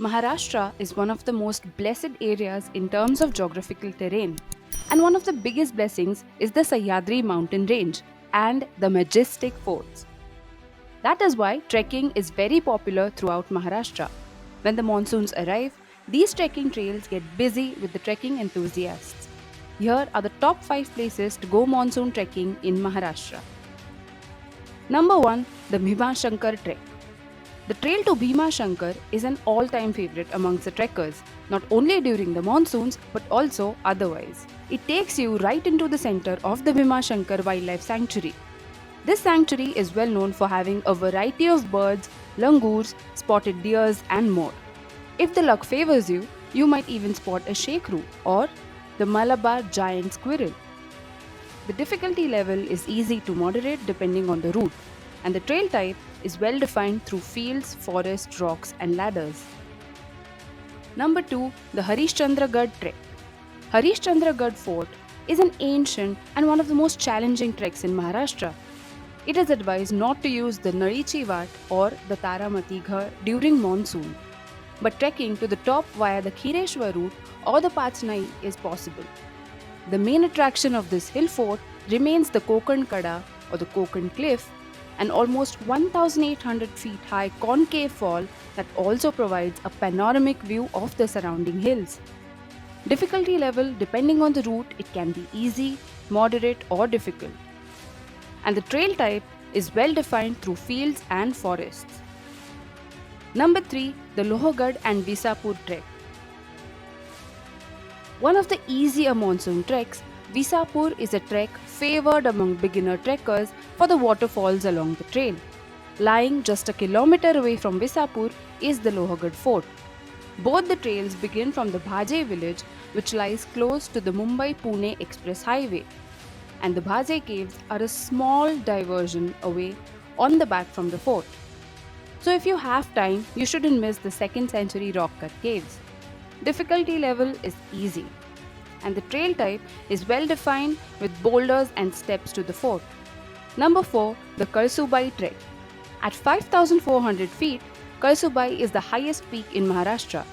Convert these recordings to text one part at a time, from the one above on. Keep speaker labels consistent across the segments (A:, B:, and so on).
A: Maharashtra is one of the most blessed areas in terms of geographical terrain, and one of the biggest blessings is the Sahyadri mountain range and the majestic forts. That is why trekking is very popular throughout Maharashtra. When the monsoons arrive, these trekking trails get busy with the trekking enthusiasts. Here are the top 5 places to go monsoon trekking in Maharashtra. Number 1, the Mahashankar Trek. The trail to Bhima Shankar is an all time favorite amongst the trekkers, not only during the monsoons but also otherwise. It takes you right into the center of the Bhima Shankar Wildlife Sanctuary. This sanctuary is well known for having a variety of birds, langurs, spotted deers, and more. If the luck favors you, you might even spot a shekru or the Malabar giant squirrel. The difficulty level is easy to moderate depending on the route, and the trail type is well defined through fields, forests, rocks, and ladders. Number 2, the Harishchandra Trek. Harishchandra Fort is an ancient and one of the most challenging treks in Maharashtra. It is advised not to use the Narichi Wat or the Taramati Ghar during monsoon, but trekking to the top via the Khireshwar route or the Pachnai is possible. The main attraction of this hill fort remains the Kokan Kada or the Kokan Cliff, an almost 1,800 feet high concave fall that also provides a panoramic view of the surrounding hills. Difficulty level depending on the route, it can be easy, moderate, or difficult. And the trail type is well defined through fields and forests. Number 3, the Lohegaon and Visapur Trek. One of the easier monsoon treks, Visapur is a trek favored among beginner trekkers for the waterfalls along the trail. Lying just a kilometer away from Visapur is the Lohegaon Fort. Both the trails begin from the Bhaje village, which lies close to the Mumbai-Pune Express Highway, and the Bhaje caves are a small diversion away on the back from the fort. So if you have time, you shouldn't miss the 2nd century rock-cut caves. Difficulty level is easy, and the trail type is well defined with boulders and steps to the fort. Number 4, the Kursu Trek. At 5,400 feet, Kursu is the highest peak in Maharashtra.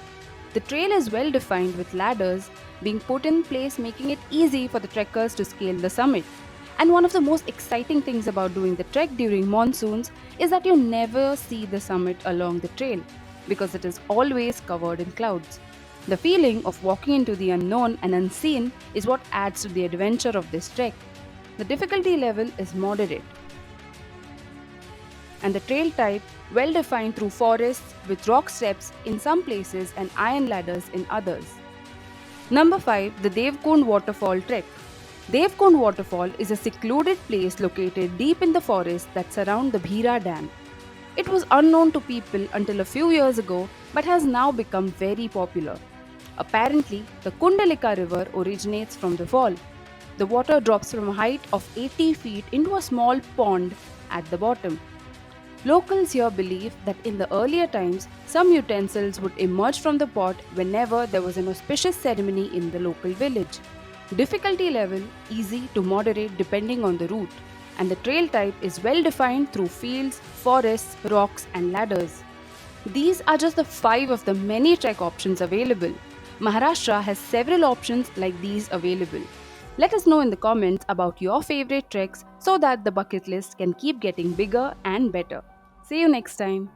A: The trail is well defined with ladders being put in place, making it easy for the trekkers to scale the summit. And one of the most exciting things about doing the trek during monsoons is that you never see the summit along the trail because it is always covered in clouds. The feeling of walking into the unknown and unseen is what adds to the adventure of this trek. The difficulty level is moderate, and the trail type well defined through forests with rock steps in some places and iron ladders in others. Number 5, the Decon Waterfall Trek. Decon Waterfall is a secluded place located deep in the forest that surround the Bhira Dam. It was unknown to people until a few years ago but has now become very popular. Apparently, the Kundalika river originates from the fall. The water drops from a height of 80 feet into a small pond at the bottom. Locals here believe that in the earlier times, some utensils would emerge from the pot whenever there was an auspicious ceremony in the local village. Difficulty level easy to moderate depending on the route, and the trail type is well defined through fields, forests, rocks, and ladders. These are just the 5 of the many trek options available. Maharashtra has several options like these available. Let us know in the comments about your favorite treks so that the bucket list can keep getting bigger and better. See you next time.